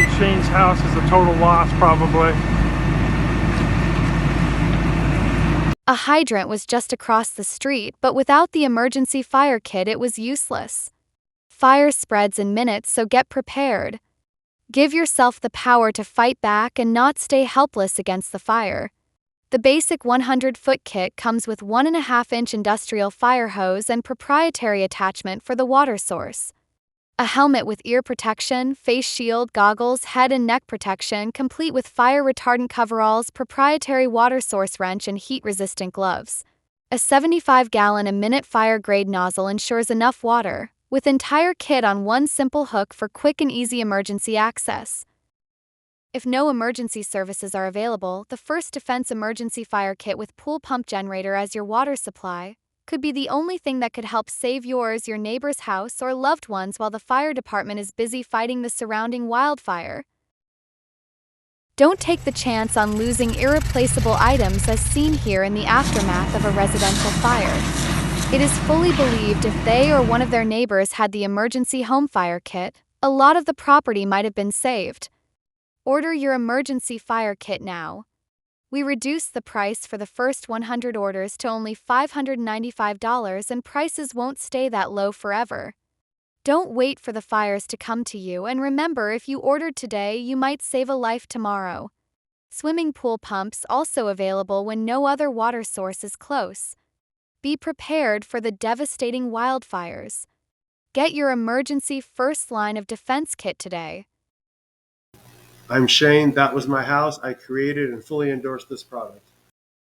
say Shane's house is a total loss, probably. A hydrant was just across the street, but without the emergency fire kit, it was useless. Fire spreads in minutes, so get prepared. Give yourself the power to fight back and not stay helpless against the fire. The basic 100-foot kit comes with 1.5-inch industrial fire hose and proprietary attachment for the water source. A helmet with ear protection, face shield, goggles, head and neck protection, complete with fire retardant coveralls, proprietary water source wrench, and heat-resistant gloves. A 75-gallon-a-minute fire-grade nozzle ensures enough water, with entire kit on one simple hook for quick and easy emergency access. If no emergency services are available, the First Defense Emergency Fire Kit with pool pump generator as your water supply could be the only thing that could help save yours, your neighbor's house, or loved ones while the fire department is busy fighting the surrounding wildfire. Don't take the chance on losing irreplaceable items as seen here in the aftermath of a residential fire. It is fully believed if they or one of their neighbors had the emergency home fire kit, a lot of the property might have been saved. Order your emergency fire kit now. We reduced the price for the first 100 orders to only $595, and prices won't stay that low forever. Don't wait for the fires to come to you, and remember, if you ordered today, you might save a life tomorrow. Swimming pool pumps also available when no other water source is close. Be prepared for the devastating wildfires. Get your emergency first line of defense kit today. I'm Shane. That was my house. I created and fully endorsed this product.